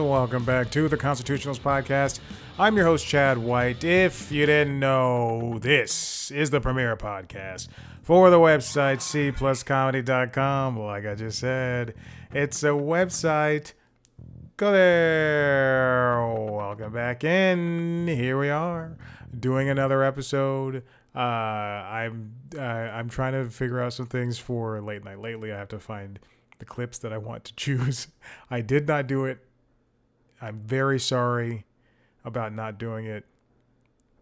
welcome back to the Constitutionalist Podcast. I'm your host, Chad White. If you didn't know, this is the premier podcast for the website cpluscomedy.com. Like I just said, it's a website. Go there. Welcome back in. Here we are doing another episode. I'm trying to figure out some things for late night lately. I have to find the clips that I want to choose. I did not do it. I'm very sorry about not doing it,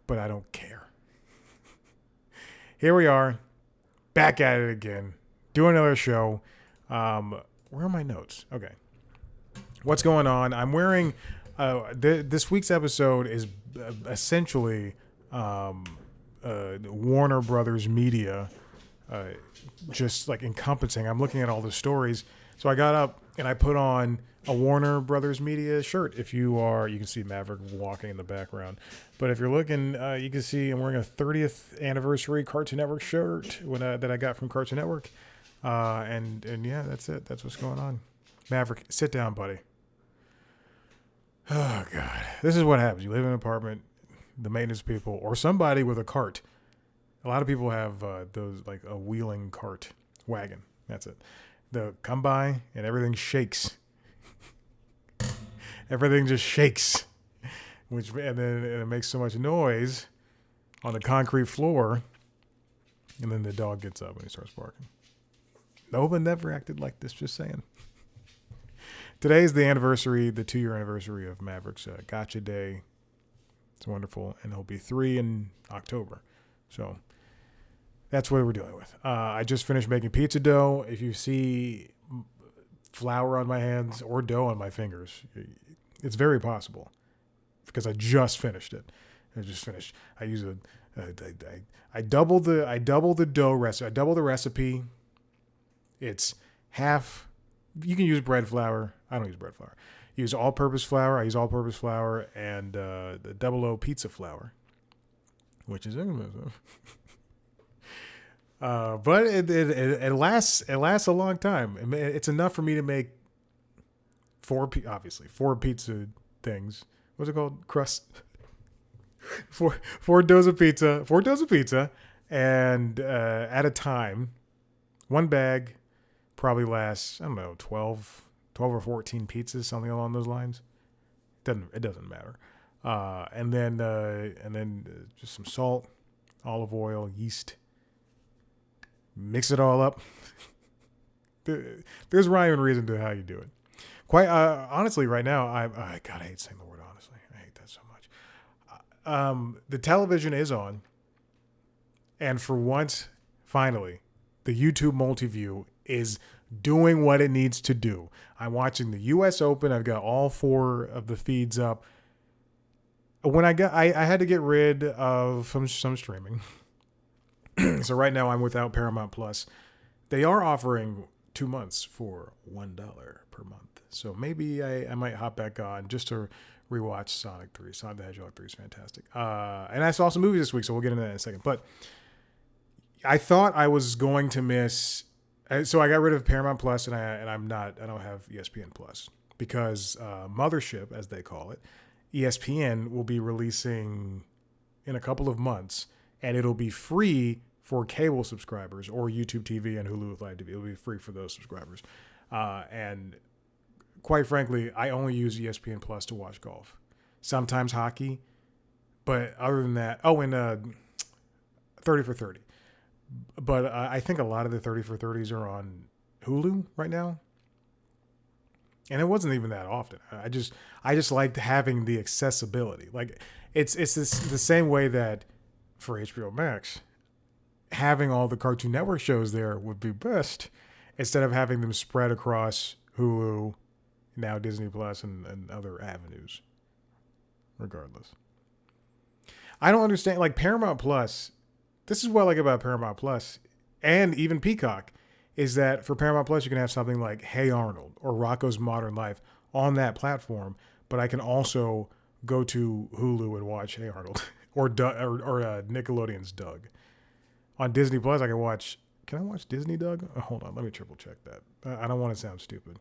but I don't care. Here we are, back at it again, doing another show. Where are my notes? Okay. What's going on? I'm wearing, this week's episode is essentially Warner Brothers Media, just like encompassing. I'm looking at all the stories. So I got up and I put on a Warner Brothers Media shirt. If you can see Maverick walking in the background. But if you're looking, you can see I'm wearing a 30th anniversary Cartoon Network shirt that I got from Cartoon Network. And yeah, that's it. That's what's going on. Maverick, sit down, buddy. Oh, God. This is what happens. You live in an apartment, the maintenance people, or somebody with a cart. A lot of people have those, like a wheeling cart wagon. That's it. They'll come by and everything shakes. Everything just shakes, and then it makes so much noise on the concrete floor, and then the dog gets up and he starts barking. Nova never acted like this. Just saying. Today is the anniversary, the 2-year anniversary of Maverick's Gotcha Day. It's wonderful, and he'll be 3 in October. So that's what we're dealing with. I just finished making pizza dough. If you see flour on my hands or dough on my fingers, it's very possible because I just finished it. I use I double the dough recipe. I double the recipe. It's half. You can use bread flour. I don't use bread flour. Use all-purpose flour. I use all-purpose flour and the 00 pizza flour, which is expensive. But it lasts a long time. It's enough for me to make four pizza things. What's it called? Crust. four doughs of pizza, and at a time. One bag probably lasts, I don't know, 12 or 14 pizzas, something along those lines. It doesn't matter. And then just some salt, olive oil, yeast. Mix it all up. There's rhyme and reason to how you do it. Quite honestly, right now, I hate saying the word honestly. I hate that so much. The television is on, and for once, finally, the YouTube multi-view is doing what it needs to do. I'm watching the U.S. Open. I've got all 4 of the feeds up. When I had to get rid of some streaming. So right now I'm without Paramount Plus. They are offering 2 months for $1 per month. So maybe I might hop back on just to rewatch Sonic 3. Sonic the Hedgehog 3 is fantastic. And I saw some movies this week, so we'll get into that in a second. But I thought I was going to miss. So I got rid of Paramount Plus, and I don't have ESPN Plus because Mothership, as they call it, ESPN will be releasing in a couple of months, and it'll be free for cable subscribers or YouTube TV and Hulu with Live TV. It'll be free for those subscribers. And quite frankly, I only use ESPN Plus to watch golf, sometimes hockey, but other than that, and 30 for 30. But I think a lot of the 30 for 30s are on Hulu right now. And it wasn't even that often. I just liked having the accessibility. Like it's the same way that for HBO Max, having all the Cartoon Network shows there would be best instead of having them spread across Hulu, now Disney Plus, and other avenues. Regardless. I don't understand, like Paramount Plus. This is what I like about Paramount Plus and even Peacock is that for Paramount Plus, you can have something like Hey Arnold or Rocko's Modern Life on that platform, but I can also go to Hulu and watch Hey Arnold or Nickelodeon's Doug. On Disney Plus, can I watch Disney Doug? Oh, hold on, let me triple check that. I don't want to sound stupid.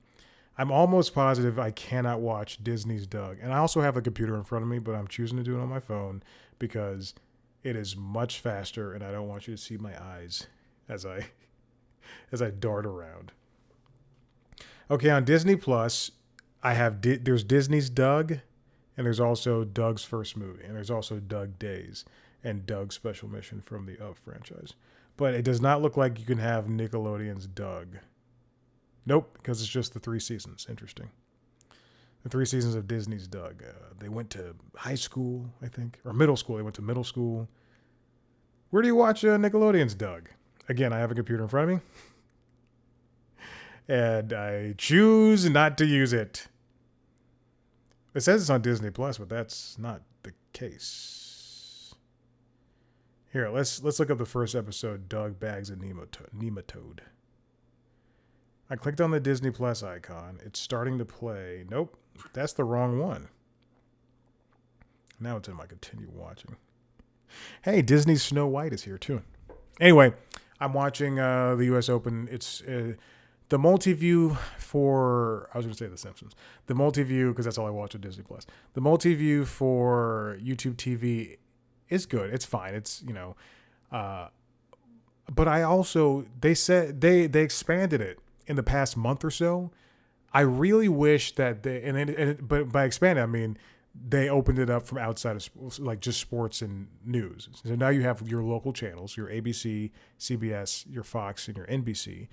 I'm almost positive I cannot watch Disney's Doug. And I also have a computer in front of me, but I'm choosing to do it on my phone because it is much faster and I don't want you to see my eyes as I dart around. Okay, on Disney Plus, there's Disney's Doug, and there's also Doug's first movie, and there's also Doug Days and Doug's Special Mission from the Up franchise. But it does not look like you can have Nickelodeon's Doug. Nope, because it's just the 3 seasons. Interesting. The 3 seasons of Disney's Doug. They went to high school, I think, or middle school. They went to middle school. Where do you watch Nickelodeon's Doug? Again, I have a computer in front of me, and I choose not to use it. It says it's on Disney Plus, but that's not the case. Here, let's look up the first episode, Doug Bags a Nematode. I clicked on the Disney Plus icon. It's starting to play. Nope, that's the wrong one. Now it's in my continue watching. Hey, Disney's Snow White is here too. Anyway, I'm watching the U.S. Open. It's the multi-view for, I was going to say The Simpsons. The multi-view, because that's all I watch on Disney Plus. The multi-view for YouTube TV is good. It's fine. It's, but I also, they said, they expanded it in the past month or so. I really wish that but by expanding, I mean, they opened it up from outside of like just sports and news. So now you have your local channels, your ABC, CBS, your Fox, and your NBC.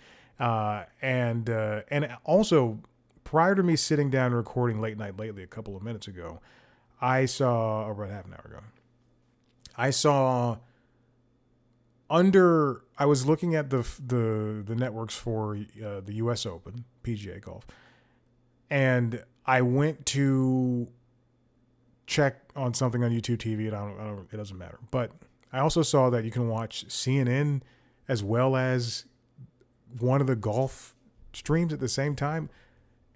And also, prior to me sitting down and recording Late Night Lately a couple of minutes ago, I saw, or about half an hour ago, I was looking at the networks for the U.S. Open, PGA golf, and I went to check on something on YouTube TV, and it doesn't matter. But I also saw that you can watch CNN as well as one of the golf streams at the same time,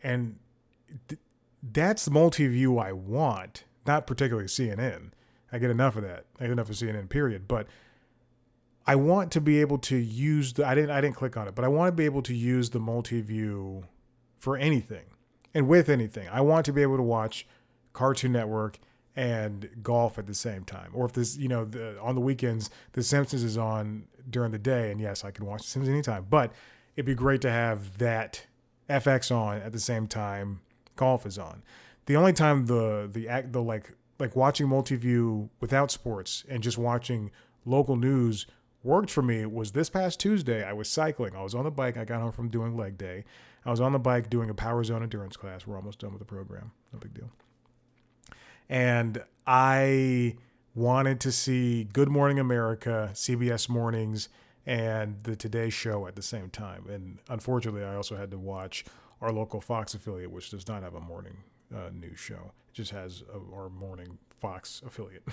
and that's the multi-view I want. Not particularly CNN. I get enough of that. I get enough of CNN, period. But I want to be able to use I didn't click on it, but I want to be able to use the multi-view for anything and with anything. I want to be able to watch Cartoon Network and golf at the same time. Or if this, on the weekends, The Simpsons is on during the day, and yes, I can watch The Simpsons anytime. But it'd be great to have that FX on at the same time golf is on. The only time the like watching multi-view without sports and just watching local news worked for me was this past Tuesday. I was cycling. I was on the bike. I got home from doing leg day. I was on the bike doing a Power Zone endurance class. We're almost done with the program. No big deal. And I wanted to see Good Morning America, CBS Mornings, and the Today Show at the same time. And unfortunately, I also had to watch our local Fox affiliate, which does not have a morning news show. It just has our morning Fox affiliate.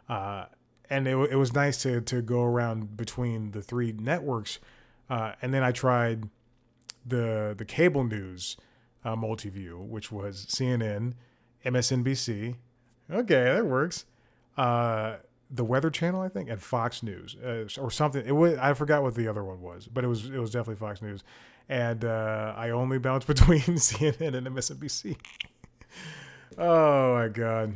And it was nice to go around between the three networks. And then I tried the cable news multi-view, which was CNN, MSNBC. Okay, that works. The Weather Channel, I think, and Fox News or something. I forgot what the other one was, but it was definitely Fox News. And I only bounced between CNN and MSNBC. Oh my God.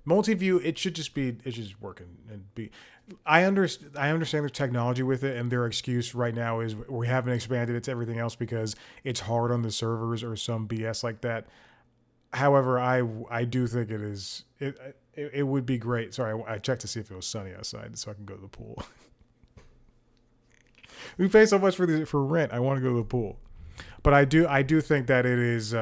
Multi-view, it's just working and be. I understand there's technology with it, and their excuse right now is we haven't expanded it to everything else because it's hard on the servers or some BS like that. However, I do think it would be great. Sorry, I checked to see if it was sunny outside so I can go to the pool. We pay so much for rent. I want to go to the pool, but I do think that it is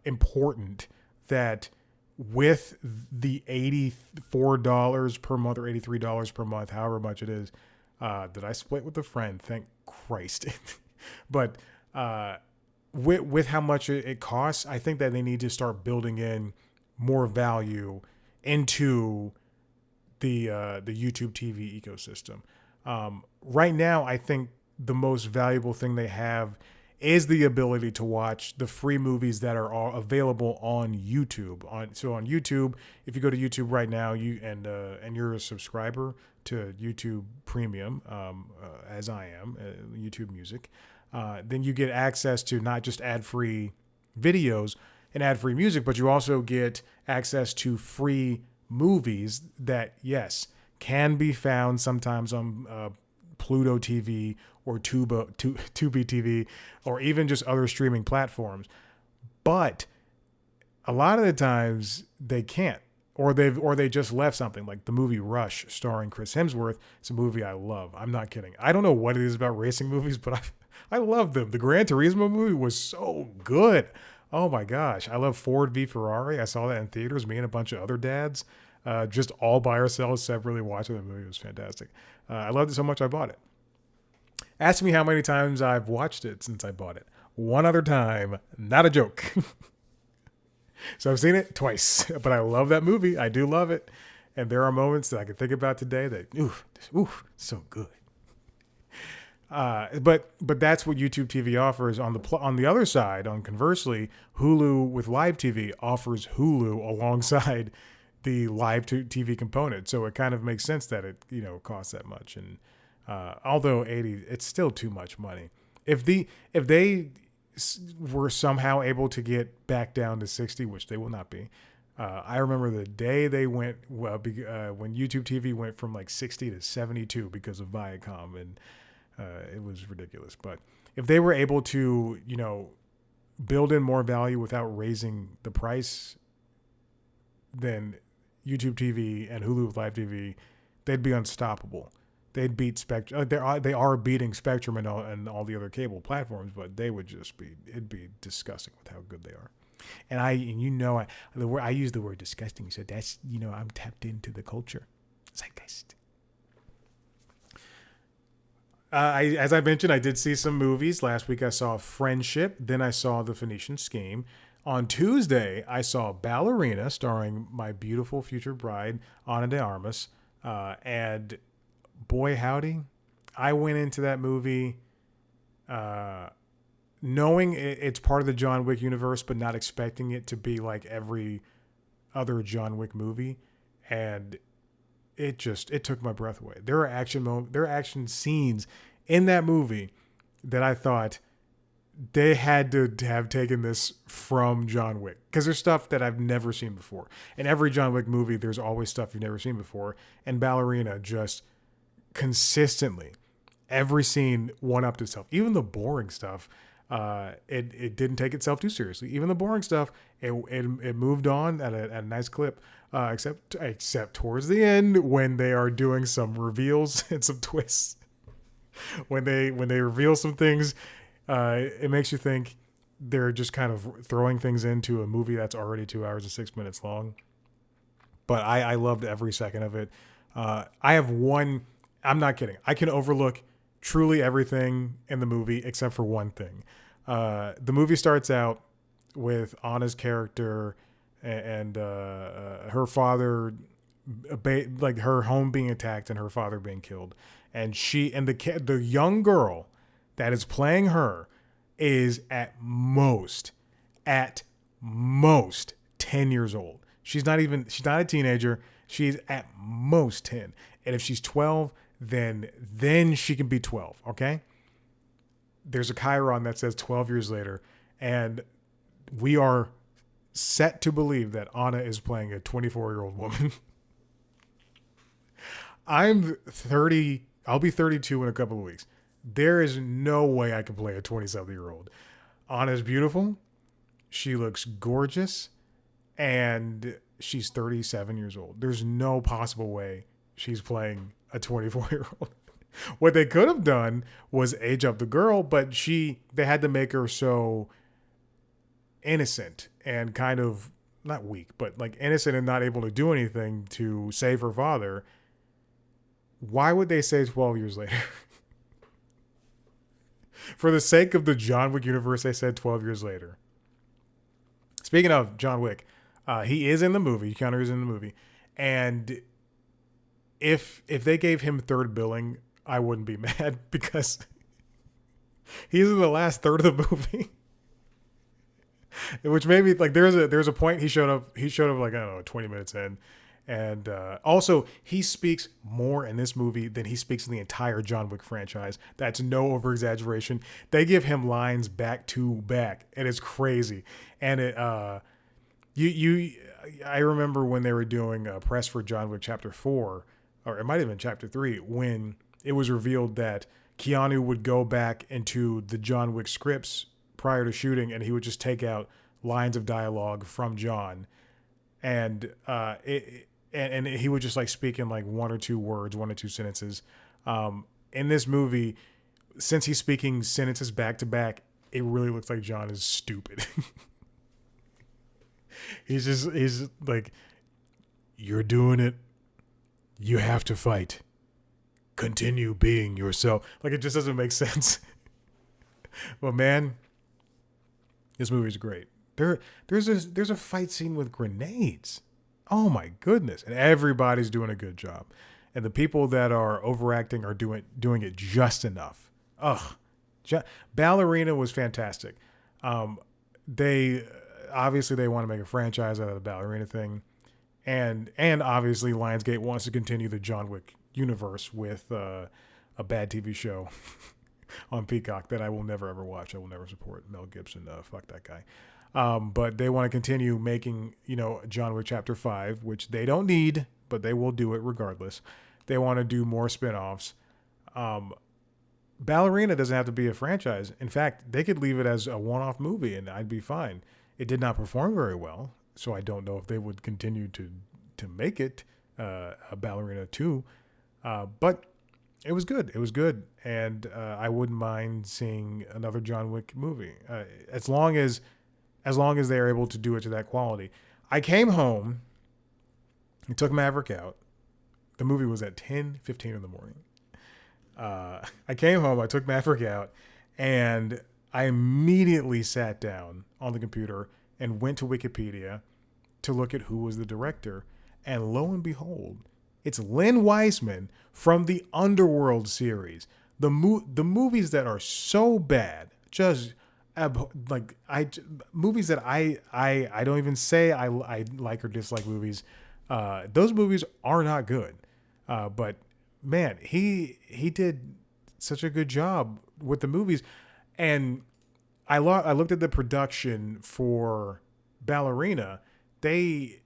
important that with the $84 per month or $83 per month, however much it is, that I split with a friend, thank Christ. But with how much it costs, I think that they need to start building in more value into the YouTube TV ecosystem. Right now, I think the most valuable thing they have is the ability to watch the free movies that are all available on YouTube. So on YouTube, if you go to YouTube right now, and you're a subscriber to YouTube Premium, as I am, YouTube Music, then you get access to not just ad-free videos and ad-free music, but you also get access to free movies that, yes, can be found sometimes on Pluto TV or Tubi TV, or even just other streaming platforms. But a lot of the times they can't, or they just left something, like the movie Rush starring Chris Hemsworth. It's a movie I love. I'm not kidding. I don't know what it is about racing movies, but I love them. The Gran Turismo movie was so good. Oh my gosh. I love Ford v Ferrari. I saw that in theaters, me and a bunch of other dads, just all by ourselves separately watching the movie. It was fantastic. I loved it so much I bought it. Ask me how many times I've watched it since I bought it. One other time. Not a joke. So I've seen it twice, but I love that movie. I do love it. And there are moments that I can think about today that, so good. But that's what YouTube TV offers. On the other side, conversely, Hulu with live TV offers Hulu alongside the live TV component. So it kind of makes sense that it costs that much. And although it's still too much money. If they were somehow able to get back down to 60, which they will not be. I remember the day they went, when YouTube TV went from like 60 to 72 because of Viacom, and it was ridiculous. But if they were able to, build in more value without raising the price, then YouTube TV and Hulu Live TV, they'd be unstoppable. They'd beat Spectrum. They are beating Spectrum and all the other cable platforms, but they would it'd be disgusting with how good they are. And I use the word disgusting, so that's, I'm tapped into the culture. Zeitgeist. As I mentioned, I did see some movies. Last week I saw Friendship, then I saw The Phoenician Scheme. On Tuesday, I saw Ballerina, starring my beautiful future bride, Ana de Armas, and boy howdy, I went into that movie knowing it's part of the John Wick universe, but not expecting it to be like every other John Wick movie, and it took my breath away. There are action scenes in that movie that I thought they had to have taken this from John Wick, because there's stuff that I've never seen before. In every John Wick movie, there's always stuff you've never seen before, and Ballerina just consistently, every scene one-upped itself. Even the boring stuff, it didn't take itself too seriously. Even the boring stuff, it moved on at a nice clip, except towards the end when they are doing some reveals and some twists. When they reveal some things, it makes you think they're just kind of throwing things into a movie that's already 2 hours and 6 minutes long. But I loved every second of it. I have one. I'm not kidding. I can overlook truly everything in the movie except for one thing. The movie starts out with Anna's character and her father, like her home being attacked and her father being killed, and she and the young girl that is playing her is at most 10 years old. She's not a teenager. She's at most 10, and if she's 12. Then she can be 12, okay? There's a chyron that says 12 years later, and we are set to believe that Anna is playing a 24-year-old woman. I'm 30. I'll be 32 in a couple of weeks. There is no way I can play a 27-year-old. Anna's beautiful. She looks gorgeous, and she's 37 years old. There's no possible way she's playing a 24-year-old. What they could have done was age up the girl, but they had to make her so innocent and kind of not weak, but like innocent and not able to do anything to save her father. Why would they say 12 years later? For the sake of the John Wick universe, they said 12 years later. Speaking of John Wick, he is in the movie. Keanu is in the movie, and if they gave him third billing, I wouldn't be mad, because he's in the last third of the movie. Which maybe like there's a point he showed up like, I don't know, 20 minutes in, And also, he speaks more in this movie than he speaks in the entire John Wick franchise. That's no over exaggeration. They give him lines back to back, and it's crazy. And you, I remember when they were doing a press for John Wick Chapter 4, or it might have been Chapter 3, when it was revealed that Keanu would go back into the John Wick scripts prior to shooting, and he would just take out lines of dialogue from John, and and he would just like speak in like one or two words, one or two sentences. In this movie, since he's speaking sentences back to back, it really looks like John is stupid. He's like, you're doing it. You have to fight. Continue being yourself. Like, it just doesn't make sense. But man, this movie's great. There's a fight scene with grenades. Oh my goodness. And everybody's doing a good job. And the people that are overacting are doing it just enough. Ugh. Ballerina was fantastic. They obviously they want to make a franchise out of the Ballerina thing. And obviously Lionsgate wants to continue the John Wick universe with a bad TV show on Peacock that I will never ever watch. I will never support. Mel Gibson, fuck that guy. But they want to continue making, John Wick Chapter 5, which they don't need, but they will do it regardless. They want to do more spinoffs. Ballerina doesn't have to be a franchise. In fact, they could leave it as a one-off movie and I'd be fine. It did not perform very well, so I don't know if they would continue to make it a Ballerina 2. But it was good. It was good. And I wouldn't mind seeing another John Wick movie as long as they are able to do it to that quality. I came home and took Maverick out. The movie was at 10:15 in the morning. I came home, I took Maverick out, and I immediately sat down on the computer and went to Wikipedia to look at who was the director. And lo and behold, it's Len Wiseman from the Underworld series. The movies that are so bad, just movies that I don't even say I like or dislike movies. Those movies are not good. But man, he did such a good job with the movies. And I looked at the production for Ballerina. They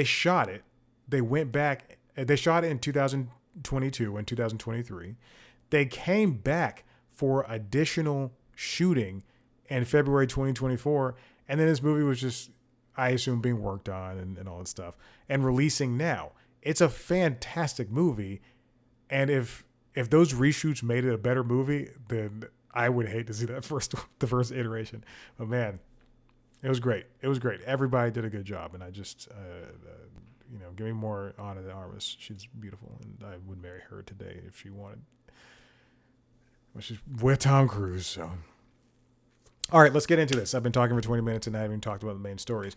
shot it. They went back. They shot it in 2022 and 2023. They came back for additional shooting in February 2024. And then this movie was just, I assume, being worked on and all that stuff and releasing now. It's a fantastic movie. And if those reshoots made it a better movie, then I would hate to see the first iteration. But man, it was great. It was great. Everybody did a good job. And I just, give me more Ana de Armas. She's beautiful. And I would marry her today if she wanted. Well, she's with Tom Cruise, so. All right, let's get into this. I've been talking for 20 minutes and I haven't even talked about the main stories.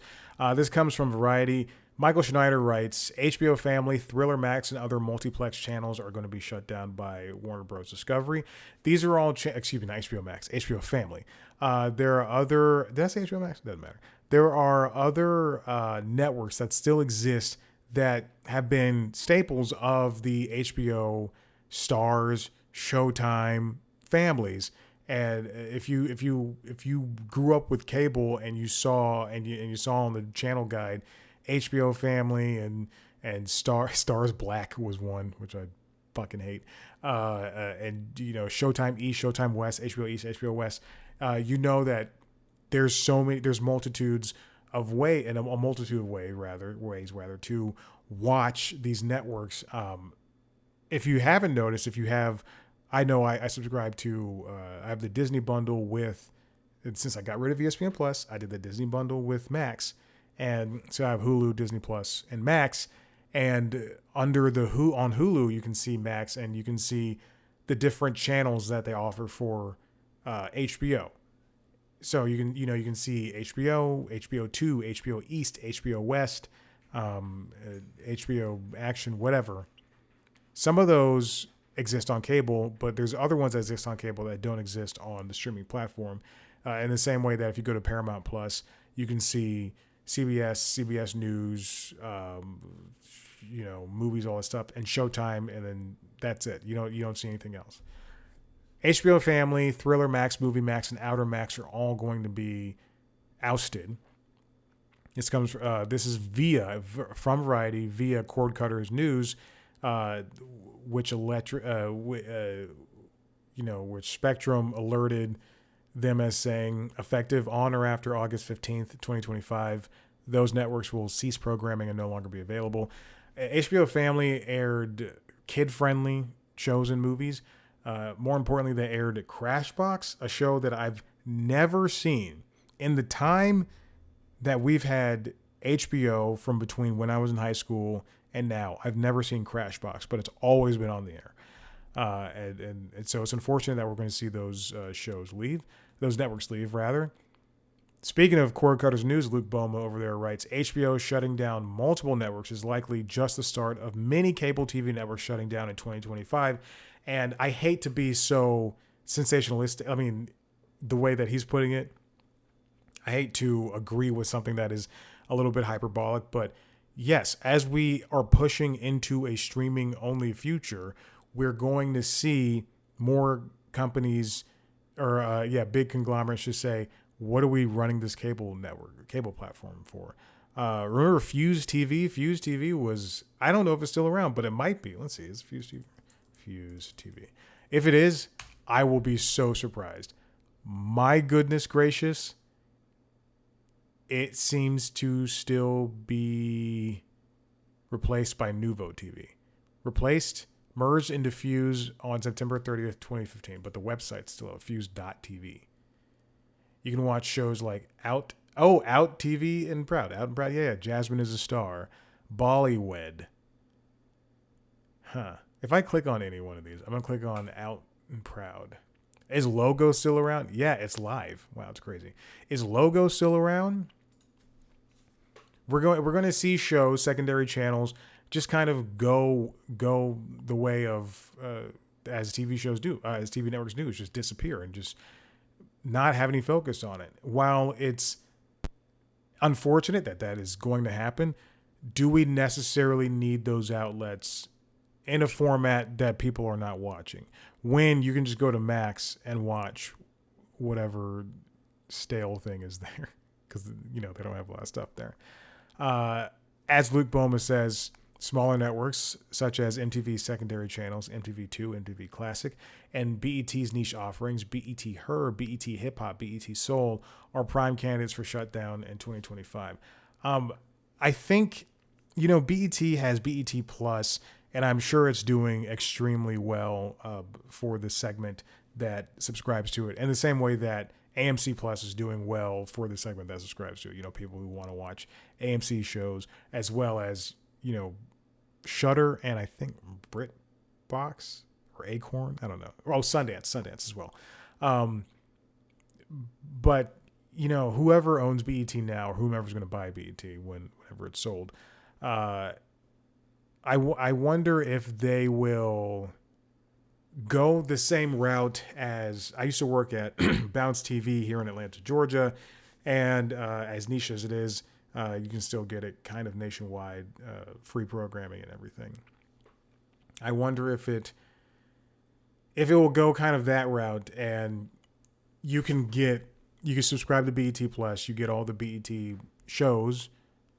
This comes from Variety. Michael Schneider writes, HBO Family, Thriller Max, and other multiplex channels are going to be shut down by Warner Bros. Discovery. These are all, not HBO Max, HBO Family. There are other, did I say HBO Max? Doesn't matter. There are other networks that still exist that have been staples of the HBO, Stars, Showtime families. And if you grew up with cable and you saw on the channel guide, HBO Family and Stars Black was one, which I fucking hate. And Showtime East, Showtime West, HBO East, HBO West. That there's multitudes of ways to watch these networks. If you haven't noticed, I subscribe to, I have the Disney bundle and since I got rid of ESPN Plus, I did the Disney bundle with Max. And so I have Hulu, Disney Plus, and Max. And under on Hulu, you can see Max and you can see the different channels that they offer for HBO. So you can see HBO, HBO2, HBO East, HBO West, HBO Action, whatever. Some of those exist on cable, but there's other ones that exist on cable that don't exist on the streaming platform. In the same way that if you go to Paramount Plus, you can see CBS News, movies, all that stuff, and Showtime, and then that's it. You don't see anything else. HBO Family, Thriller Max, Movie Max, and Outer Max are all going to be ousted. This is from Variety via Cord Cutters News, which Spectrum alerted them as saying effective on or after August 15th, 2025, those networks will cease programming and no longer be available. HBO Family aired kid-friendly shows and movies. More importantly, they aired Crashbox, a show that I've never seen in the time that we've had HBO from between when I was in high school and now. I've never seen Crashbox, but it's always been on the air. And so it's unfortunate that we're going to see those networks leave, rather. Speaking of Cord Cutters News, Luke Boma over there writes, HBO shutting down multiple networks is likely just the start of many cable TV networks shutting down in 2025. And I hate to be so sensationalistic. I mean, the way that he's putting it, I hate to agree with something that is a little bit hyperbolic, but yes, as we are pushing into a streaming-only future, we're going to see more companies big conglomerates just say, what are we running this cable platform for? Remember Fuse TV? Fuse TV was, I don't know if it's still around, but it might be. Let's see. Is Fuse TV? Fuse TV. If it is, I will be so surprised. My goodness gracious. It seems to still be replaced by Nuvo TV. Merged into Fuse on September 30th, 2015, but the website's still at fuse.tv. You can watch shows like Out TV and Proud. Out and Proud, yeah. Jasmine is a Star. Bollywed. If I click on any one of these, I'm going to click on Out and Proud. Is Logo still around? Yeah, it's live. Wow, it's crazy. Is Logo still around? We're going to see shows, secondary channels, just kind of go the way of as TV shows do, as TV networks do, is just disappear and just not have any focus on it. While it's unfortunate that is going to happen, do we necessarily need those outlets in a format that people are not watching? When you can just go to Max and watch whatever stale thing is there, because they don't have a lot of stuff there. As Luke Boma says, smaller networks such as MTV's secondary channels, MTV2, MTV Classic, and BET's niche offerings, BET Her, BET Hip Hop, BET Soul, are prime candidates for shutdown in 2025. I think, BET has BET Plus, and I'm sure it's doing extremely well for the segment that subscribes to it, in the same way that AMC Plus is doing well for the segment that subscribes to it. People who want to watch AMC shows, as well as, Shudder and I think BritBox or Acorn. I don't know. Oh, Sundance as well. But, whoever owns BET now, or whomever's going to buy BET whenever it's sold, I wonder if they will go the same route as I used to work at Bounce TV here in Atlanta, Georgia. And as niche as it is, you can still get it kind of nationwide, free programming and everything. I wonder if it will go kind of that route, and you can subscribe to BET Plus, you get all the BET shows,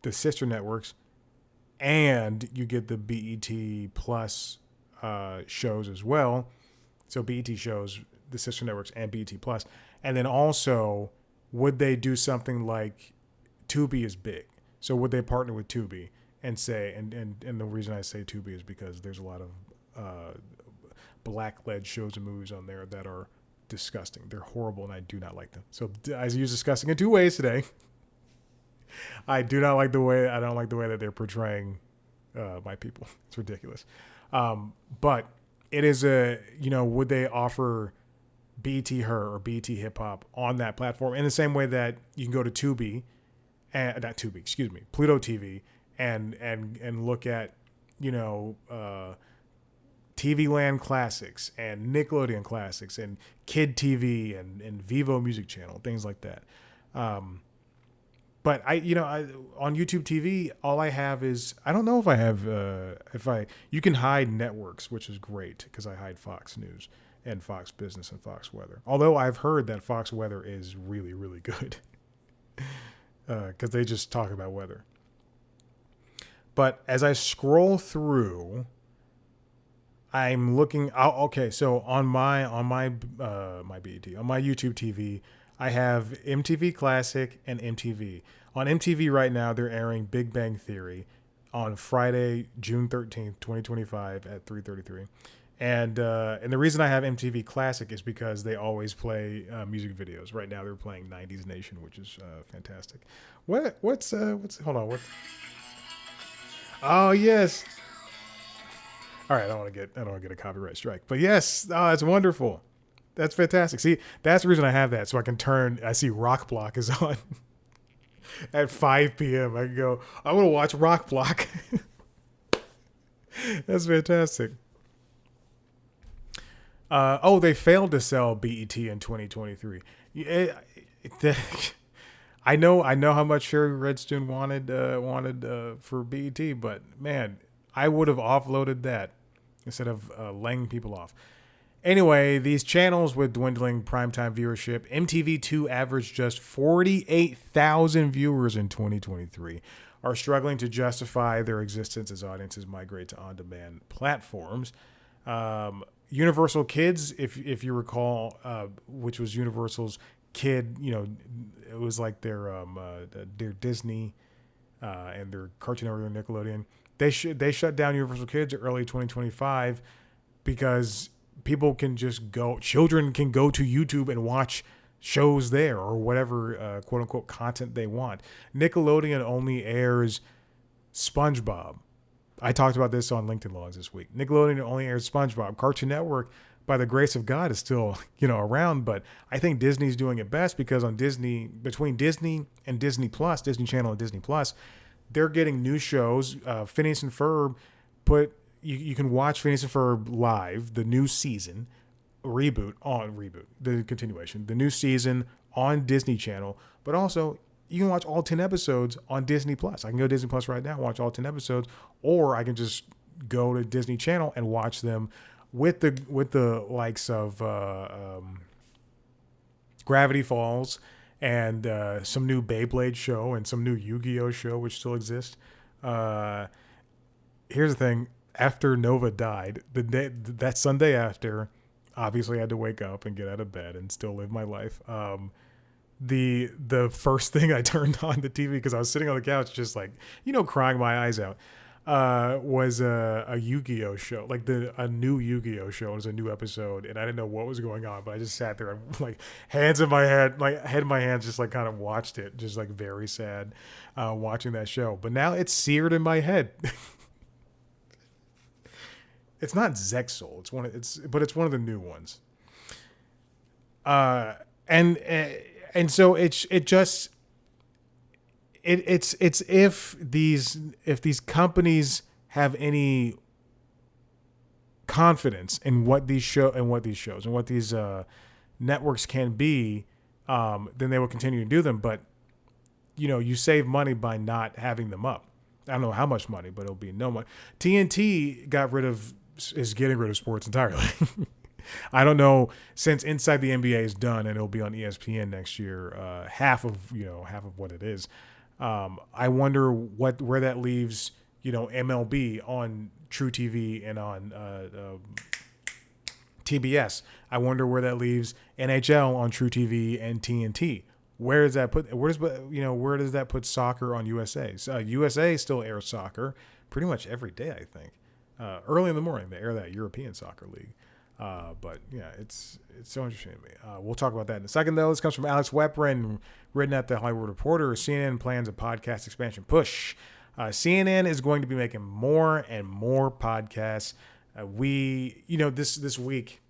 the sister networks, and you get the BET Plus shows as well. So BET shows, the sister networks, and BET Plus. And then also, would they do something like Tubi is big? So would they partner with Tubi and say, and the reason I say Tubi is because there's a lot of black-led shows and movies on there that are disgusting. They're horrible, and I do not like them. So I use disgusting in two ways today. I don't like the way that they're portraying my people. It's ridiculous. But it is would they offer BET Her or BET Hip Hop on that platform in the same way that you can go to Tubi, Pluto TV, and look at, TV Land Classics and Nickelodeon Classics and Kid TV and Vivo Music Channel, things like that. But on YouTube TV, all I have is, I don't know if I have, you can hide networks, which is great because I hide Fox News and Fox Business and Fox Weather. Although I've heard that Fox Weather is really, really good because they just talk about weather. But as I scroll through, I'm looking out. Okay, so on my BET, on my YouTube TV, I have MTV Classic and MTV. On MTV right now, they're airing Big Bang Theory on Friday, June 13th, 2025 at 3:33. And the reason I have MTV Classic is because they always play music videos. Right now, they're playing '90s Nation, which is fantastic. What's hold on? What? Oh yes. All right, I don't want to get a copyright strike, but yes, oh, that's wonderful. That's fantastic. See, that's the reason I have that, so I can turn. I see Rock Block is on at 5 p.m. I can go, I want to watch Rock Block. That's fantastic. They failed to sell BET in 2023. I know how much Sherry Redstone wanted for BET, but man, I would have offloaded that instead of laying people off. Anyway, these channels with dwindling primetime viewership, MTV2 averaged just 48,000 viewers in 2023, are struggling to justify their existence as audiences migrate to on-demand platforms. Universal Kids, if you recall, which was Universal's kid, it was like their Disney and their Cartoon Network, Nickelodeon. They shut down Universal Kids early 2025 because children can go to YouTube and watch shows there or whatever quote unquote content they want. Nickelodeon only airs SpongeBob. I talked about this on LinkedIn Logs this week. Nickelodeon only airs SpongeBob. Cartoon Network, by the grace of God, is still around, but I think Disney's doing it best because on Disney, between Disney and Disney Plus, Disney Channel and Disney Plus, they're getting new shows. Phineas and Ferb you can watch Phineas and Ferb live, the new season, the continuation, the new season on Disney Channel, but also you can watch all 10 episodes on Disney Plus. I can go to Disney Plus right now and watch all 10 episodes, or I can just go to Disney Channel and watch them with the likes of Gravity Falls and some new Beyblade show and some new Yu-Gi-Oh show, which still exists. Here's the thing. After Nova died, that Sunday after, obviously I had to wake up and get out of bed and still live my life. The first thing I turned on the TV, because I was sitting on the couch just like, crying my eyes out, was a Yu-Gi-Oh show, like a new Yu-Gi-Oh show. It was a new episode, and I didn't know what was going on, but I just sat there and like hands in my head, like head in my hands, just like kind of watched it, just like very sad, watching that show. But now it's seared in my head. It's not Zexal. But it's one of the new ones. And so it's if these companies have any confidence in what these shows and what these networks can be, then they will continue to do them. But you save money by not having them up. I don't know how much money, but it'll be no money. TNT is getting rid of sports entirely. I don't know, since Inside the NBA is done and it'll be on ESPN next year, half of what it is. I wonder where that leaves, MLB on True TV and on TBS. I wonder where that leaves NHL on True TV and TNT. Where does that put soccer on USA? So, USA still airs soccer pretty much every day, I think. Early in the morning, they air that European Soccer League. But yeah, it's so interesting to me. We'll talk about that in a second, though. This comes from Alex Weprin, written at the Hollywood Reporter. CNN plans a podcast expansion push. CNN is going to be making more and more podcasts. This week,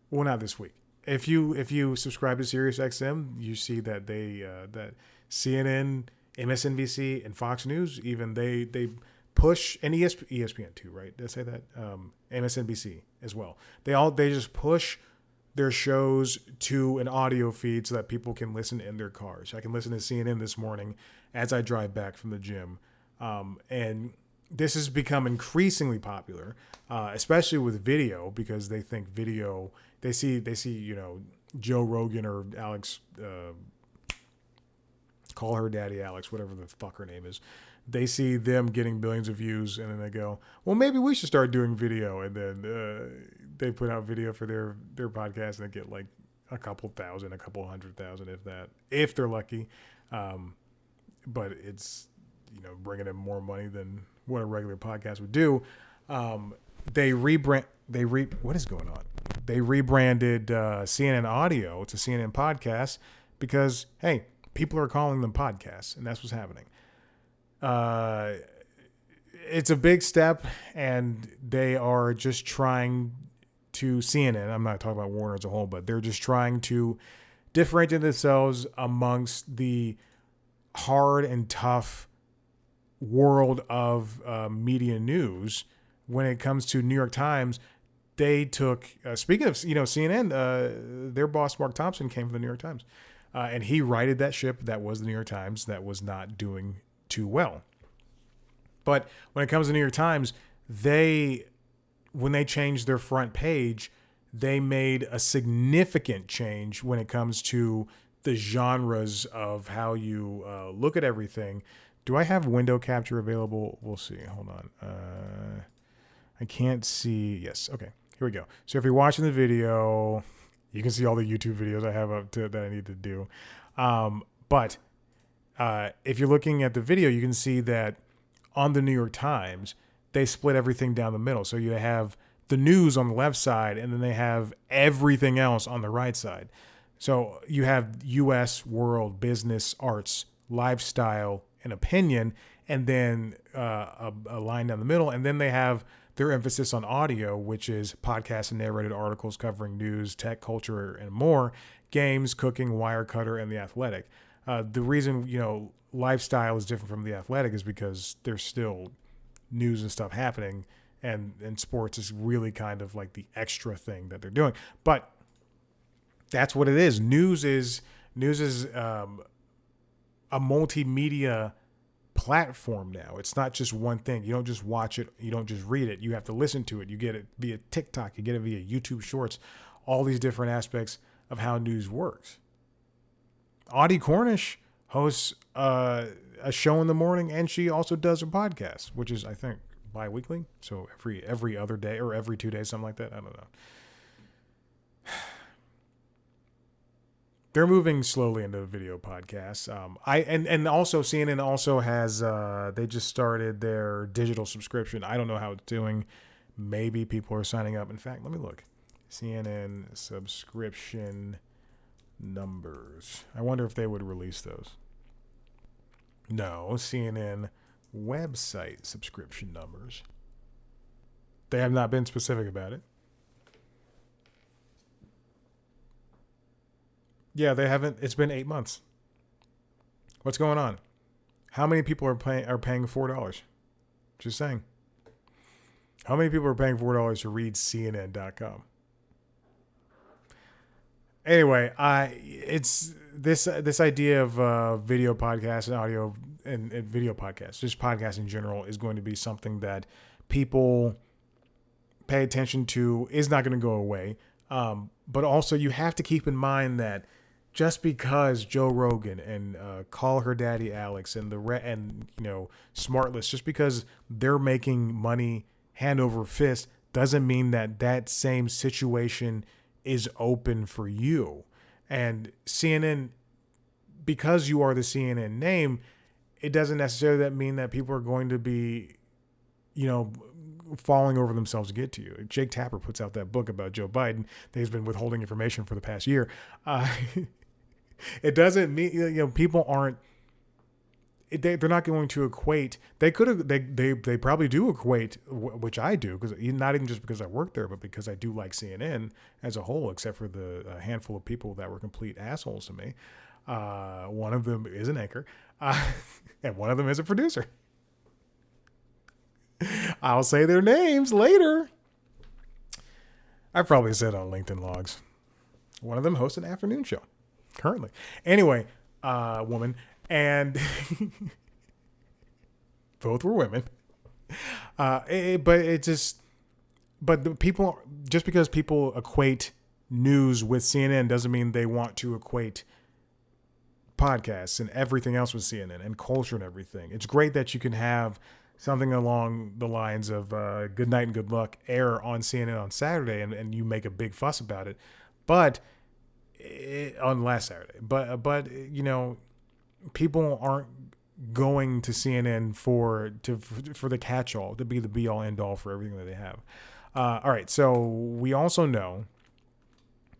well, not this week. If you subscribe to SiriusXM, you see that that CNN, MSNBC, and Fox News, even they push, and ESPN too, right? Did I say that? MSNBC as well. They just push their shows to an audio feed so that people can listen in their cars. I can listen to CNN this morning as I drive back from the gym. And this has become increasingly popular, especially with video, because they think video, they see, Joe Rogan or Alex, call her Daddy Alex, whatever the fuck her name is. They see them getting billions of views, and then they go, well, maybe we should start doing video. And then they put out video for their podcast, and they get like a couple thousand, a couple 100,000, if that, if they're lucky. But it's, bringing in more money than what a regular podcast would do. What is going on? They rebranded CNN Audio to CNN Podcast because, hey, people are calling them podcasts, and that's what's happening. It's a big step, and they are just trying to, CNN, I'm not talking about Warner as a whole, but they're just trying to differentiate themselves amongst the hard and tough world of media news. When it comes to New York Times, they took, speaking of, CNN, their boss, Mark Thompson, came from the New York Times. And he righted that ship that was the New York Times that was not doing too well. But when it comes to the New York Times, when they changed their front page, they made a significant change when it comes to the genres of how you look at everything. Do I have window capture available? We'll see. Hold on. I can't see. Yes. Okay. Here we go. So if you're watching the video, you can see all the YouTube videos I have up to that I need to do. But if you're looking at the video, you can see that on the New York Times, they split everything down the middle. So you have the news on the left side, and then they have everything else on the right side. So you have U.S., world, business, arts, lifestyle, and opinion, and then a line down the middle. And then they have their emphasis on audio, which is podcasts and narrated articles covering news, tech, culture, and more, games, cooking, Wirecutter, and The Athletic. The reason, lifestyle is different from The Athletic is because there's still news and stuff happening, and sports is really kind of like the extra thing that they're doing. But that's what it is. News is a multimedia platform now. It's not just one thing. You don't just watch it. You don't just read it. You have to listen to it. You get it via TikTok. You get it via YouTube Shorts. All these different aspects of how news works. Audie Cornish hosts a show in the morning, and she also does a podcast, which is, I think, bi-weekly. So every other day or every 2 days, something like that. I don't know. They're moving slowly into video podcasts. And also CNN also has they just started their digital subscription. I don't know how it's doing. Maybe people are signing up. In fact, let me look. CNN subscription numbers. I wonder if they would release those. No, CNN website subscription numbers. They have not been specific about it. Yeah, they haven't. It's been 8 months. What's going on? How many people are paying $4? Just saying. How many people are paying $4 to read CNN.com? Anyway, it's this idea of video podcasts and audio and video podcasts, just podcasts in general, is going to be something that people pay attention to. Is not going to go away. But also, you have to keep in mind that just because Joe Rogan and Call Her Daddy Alex and Smartless, just because they're making money hand over fist, doesn't mean that that same situation is open for you. And CNN, because you are the CNN name, it doesn't necessarily mean that people are going to be, falling over themselves to get to you. Jake Tapper puts out that book about Joe Biden that he's been withholding information for the past year. It doesn't mean, people aren't, they're not going to equate. They probably do equate, which I do, because not even just because I work there, but because I do like CNN as a whole, except for the handful of people that were complete assholes to me. One of them is an anchor, and one of them is a producer. I'll say their names later. I probably said on LinkedIn logs. One of them hosts an afternoon show currently. Anyway, woman, and both were women. But the people, just because people equate news with CNN doesn't mean they want to equate podcasts and everything else with CNN and culture and everything. It's great that you can have something along the lines of Good Night and Good Luck air on CNN on Saturday and you make a big fuss about it. But on last Saturday, but you know, people aren't going to CNN for the catch-all, to be the be-all end-all for everything that they have. All right, so we also know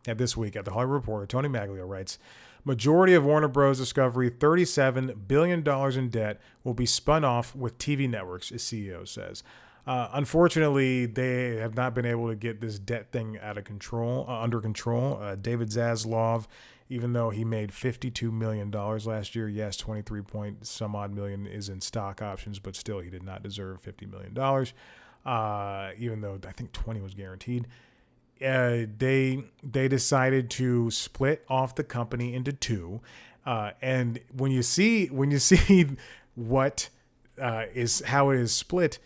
that this week at the Hollywood Reporter, Tony Maglio writes, majority of Warner Bros. Discovery $37 billion in debt will be spun off with TV networks, his CEO says. Unfortunately, they have not been able to get this debt thing under control. David Zaslav, even though he made $52 million last year, yes, 23 point some odd million is in stock options, but still he did not deserve $50 million, even though I think 20 was guaranteed. They decided to split off the company into two, and when you see what is how it is split,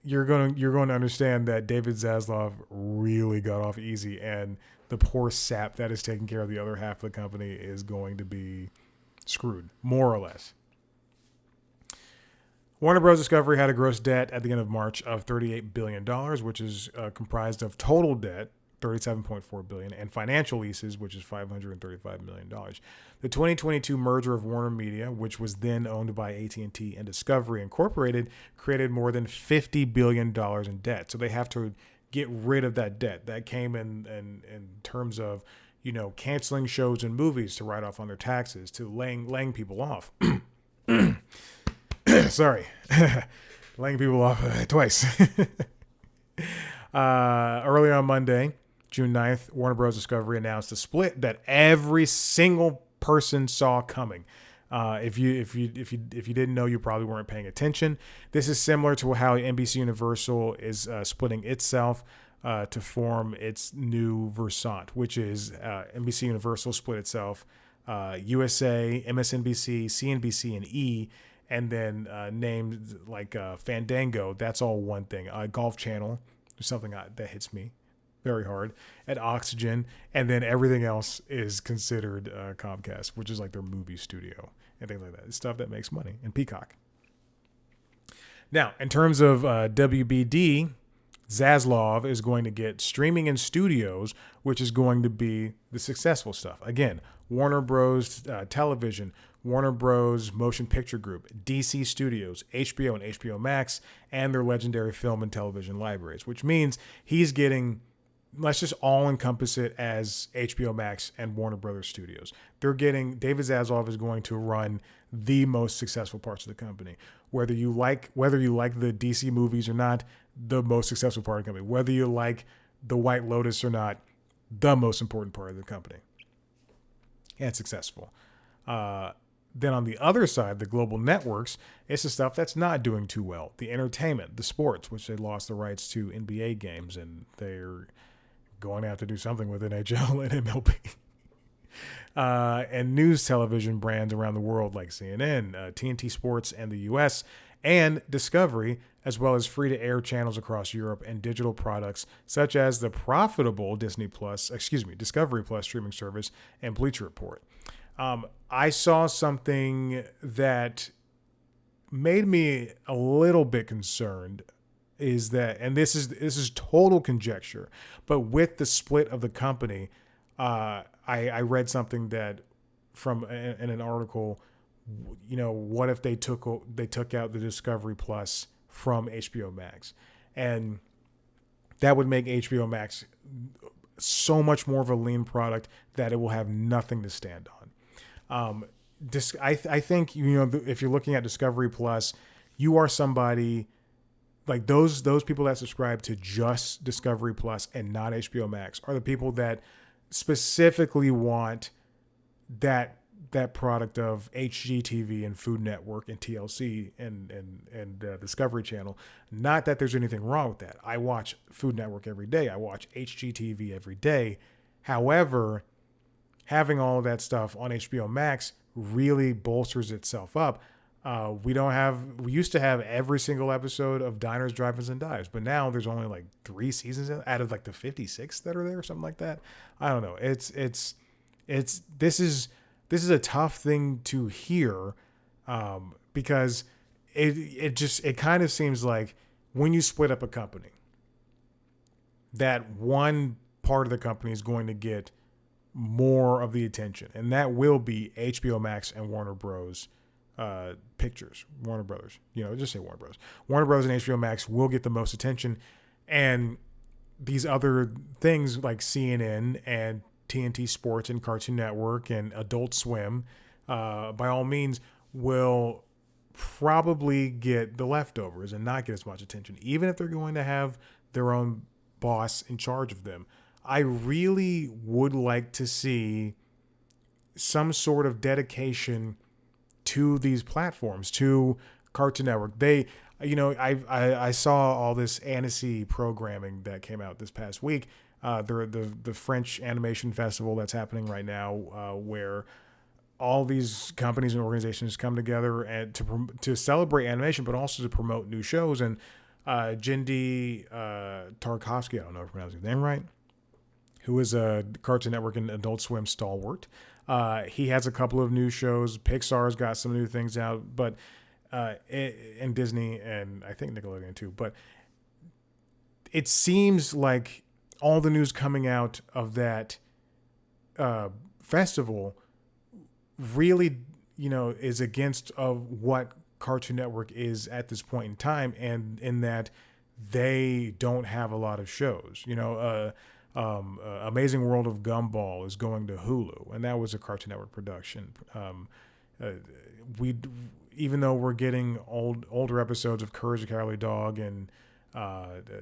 you're going to understand that David Zaslav really got off easy, and the poor sap that is taking care of the other half of the company is going to be screwed, more or less. Warner Bros. Discovery had a gross debt at the end of March of $38 billion, which is comprised of total debt, $37.4 billion, and financial leases, which is $535 million. The 2022 merger of Warner Media, which was then owned by AT&T and Discovery Incorporated, created more than $50 billion in debt. So they have to get rid of that debt. That came in terms of, you know, canceling shows and movies to write off on their taxes, to laying people off. Sorry. Laying people off twice. Early on Monday, June 9th, Warner Bros. Discovery announced a split that every single person saw coming. If you didn't know, you probably weren't paying attention. This is similar to how NBC Universal is splitting itself to form its new Versant, which is NBC Universal split itself, USA, MSNBC, CNBC, and E, and then named like Fandango. That's all one thing. Golf Channel, something that hits me very hard, at Oxygen, and then everything else is considered Comcast, which is like their movie studio and things like that. It's stuff that makes money, and Peacock. Now, in terms of WBD, Zaslav is going to get streaming and studios, which is going to be the successful stuff. Again, Warner Bros. Television, Warner Bros. Motion Picture Group, DC Studios, HBO and HBO Max, and their legendary film and television libraries, which means he's getting, let's just all encompass it as HBO Max and Warner Brothers Studios. They're getting, David Zaslav is going to run the most successful parts of the company. Whether you like the DC movies or not, the most successful part of the company. Whether you like the White Lotus or not, the most important part of the company. And successful. Then on the other side, the global networks, it's the stuff that's not doing too well. The entertainment, the sports, which they lost the rights to NBA games, and they're going to have to do something with NHL and MLB. And news television brands around the world like CNN, TNT Sports and the US, and Discovery, as well as free-to-air channels across Europe and digital products such as the profitable Discovery Plus streaming service and Bleacher Report. I saw something that made me a little bit concerned, is that, and this is total conjecture, but with the split of the company, I read something that from in an article, you know, what if they took out the Discovery Plus from HBO Max, and that would make HBO Max so much more of a lean product that it will have nothing to stand on. I think, you know, if you're looking at Discovery Plus, you are somebody like those people that subscribe to just Discovery Plus and not HBO Max are the people that specifically want that product of HGTV and Food Network and TLC and Discovery Channel. Not that there's anything wrong with that. I watch Food Network every day. I watch HGTV every day. However, having all of that stuff on HBO Max really bolsters itself up. We used to have every single episode of Diners, Drive-Ins, and Dives, but now there's only like 3 seasons out of like the 56 that are there, or something like that. I don't know. This is a tough thing to hear, because it kind of seems like when you split up a company, that one part of the company is going to get more of the attention, and that will be HBO Max and Warner Bros. Pictures, Warner Brothers. Just say Warner Bros. Warner Bros. And HBO Max will get the most attention, and these other things like CNN and TNT Sports and Cartoon Network and Adult Swim, by all means, will probably get the leftovers and not get as much attention, even if they're going to have their own boss in charge of them. I really would like to see some sort of dedication to these platforms, to Cartoon Network. I saw all this Annecy programming that came out this past week. The French animation festival that's happening right now, where all these companies and organizations come together and to celebrate animation, but also to promote new shows. And Jindy Tarkovsky, I don't know if I'm pronouncing his name right, who is a Cartoon Network and Adult Swim stalwart. He has a couple of new shows. Pixar's got some new things out, but and Disney and I think Nickelodeon too. But it seems like all the news coming out of that festival really, is against of what Cartoon Network is at this point in time, and in that they don't have a lot of shows. Amazing World of Gumball is going to Hulu, and that was a Cartoon Network production. Even though we're getting older episodes of Courage the Cowardly Dog and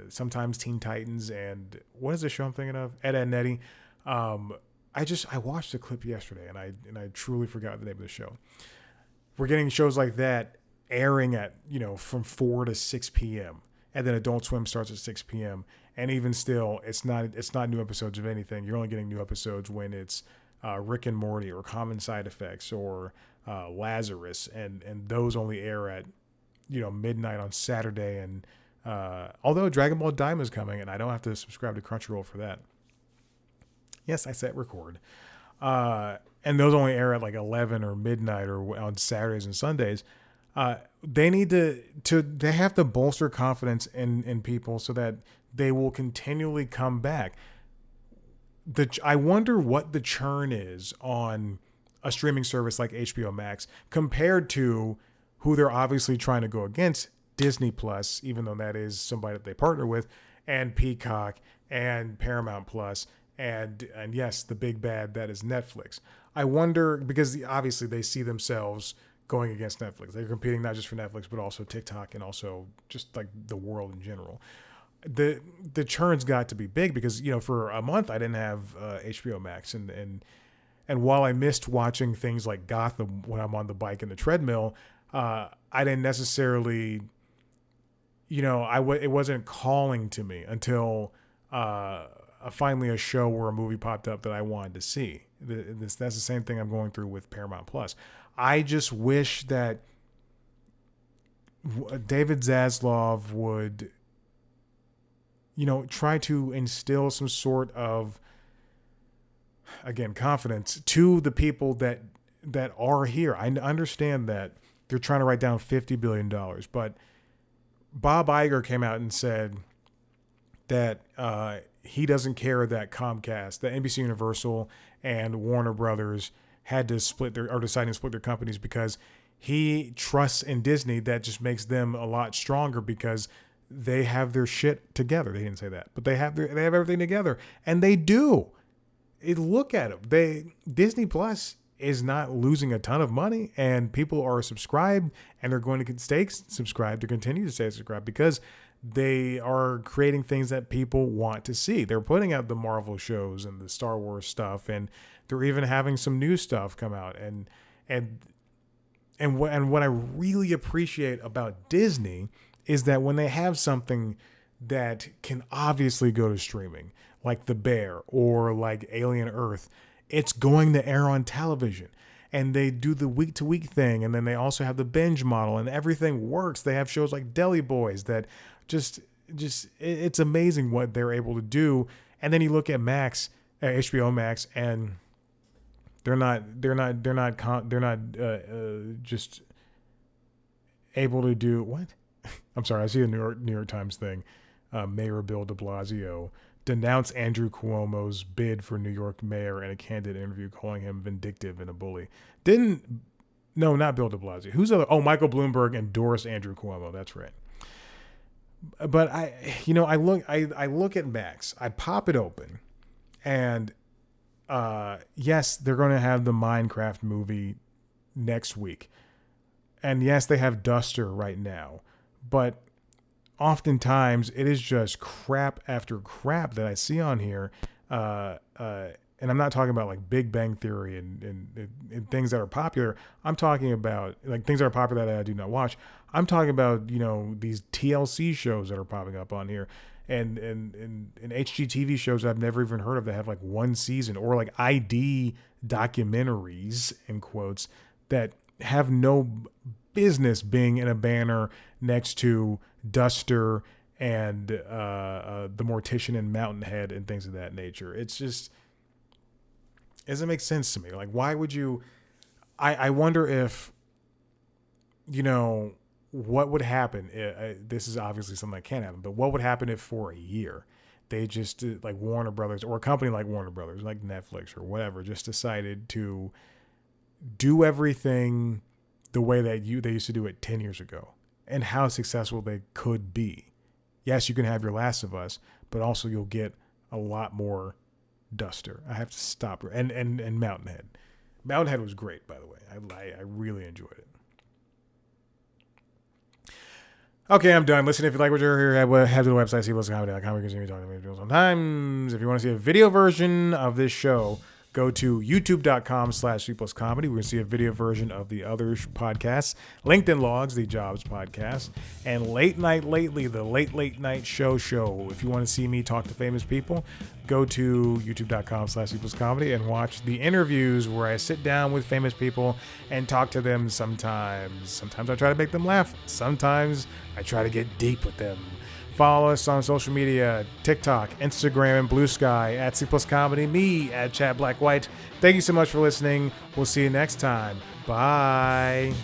sometimes Teen Titans, and what is the show I'm thinking of? Ed, Edd n Eddy. I watched a clip yesterday, and I truly forgot the name of the show. We're getting shows like that airing at from 4 to 6 p.m. and then Adult Swim starts at 6 p.m. And even still, it's not new episodes of anything. You're only getting new episodes when it's Rick and Morty or Common Side Effects or Lazarus, and those only air at midnight on Saturday. And although Dragon Ball Daima is coming, and I don't have to subscribe to Crunchyroll for that. Yes, I set record. And those only air at like 11 or midnight or on Saturdays and Sundays. They need they have to bolster confidence in people so that they will continually come back. I wonder what the churn is on a streaming service like HBO Max compared to who they're obviously trying to go against, Disney Plus, even though that is somebody that they partner with, and Peacock and Paramount Plus, and yes, the big bad that is Netflix. I wonder, because obviously they see themselves going against Netflix. They're competing not just for Netflix, but also TikTok and also just like the world in general. The churn's got to be big because for a month I didn't have HBO Max, and while I missed watching things like Gotham when I'm on the bike and the treadmill, I didn't necessarily, it wasn't calling to me until finally a show or a movie popped up that I wanted to see. That's the same thing I'm going through with Paramount Plus. I just wish that David Zaslav would try to instill some sort of, again, confidence to the people that are here. I understand that they're trying to write down $50 billion, but Bob Iger came out and said that he doesn't care that Comcast, that NBC Universal and Warner Brothers had to deciding to split their companies because he trusts in Disney. That just makes them a lot stronger because they have their shit together. They didn't say that, but they have everything together, and they do. Look at them. Disney Plus is not losing a ton of money, and people are subscribed, and they're going to stay subscribed to continue to stay subscribed because they are creating things that people want to see. They're putting out the Marvel shows and the Star Wars stuff, and they're even having some new stuff come out. And what I really appreciate about Disney is that when they have something that can obviously go to streaming, like The Bear or like Alien Earth, it's going to air on television. And they do the week to week thing. And then they also have the binge model, and everything works. They have shows like Deli Boys that just it's amazing what they're able to do. And then you look at HBO Max, and they're not just able to do what? I'm sorry, I see a New York Times thing. Mayor Bill de Blasio denounced Andrew Cuomo's bid for New York mayor in a candid interview, calling him vindictive and a bully. Not Bill de Blasio. Who's the other? Oh, Michael Bloomberg endorsed Andrew Cuomo. That's right. But I look at Max. I pop it open, and yes, they're going to have the Minecraft movie next week, and yes, they have Duster right now, but oftentimes it is just crap after crap that I see on here. And I'm not talking about like Big Bang Theory and things that are popular. I'm talking about like things that are popular that I do not watch. I'm talking about, these TLC shows that are popping up on here and HGTV shows I've never even heard of that have like one season, or like ID documentaries in quotes that have no business being in a banner next to Duster and the Mortician and Mountainhead and things of that nature. It's just, it doesn't make sense to me. Like, why would you? I wonder if, what would happen. This is obviously something that can't happen, but what would happen if for a year they just like Warner Brothers, or a company like Warner Brothers, like Netflix or whatever, just decided to do everything the way that they used to do it 10 years ago, and how successful they could be. Yes, you can have your Last of Us, but also you'll get a lot more Duster. I have to stop her. And Mountainhead. Mountainhead was great, by the way. I really enjoyed it. Okay, I'm done. Listen, if you like what you're hearing, head to the website, cpluscomedy.com. We continue talking about videos sometimes. If you want to see a video version of this show, go to youtube.com/cpluscomedy. We're going to see a video version of the other podcasts, LinkedIn Logs, the Jobs podcast, and Late Night Lately, the late night show. If you want to see me talk to famous people, go to youtube.com/cpluscomedy and watch the interviews where I sit down with famous people and talk to them sometimes. Sometimes I try to make them laugh. Sometimes I try to get deep with them. Follow us on social media, TikTok, Instagram, and Blue Sky at C Plus Comedy, me at Chad Black White. Thank you so much for listening. We'll see you next time. Bye.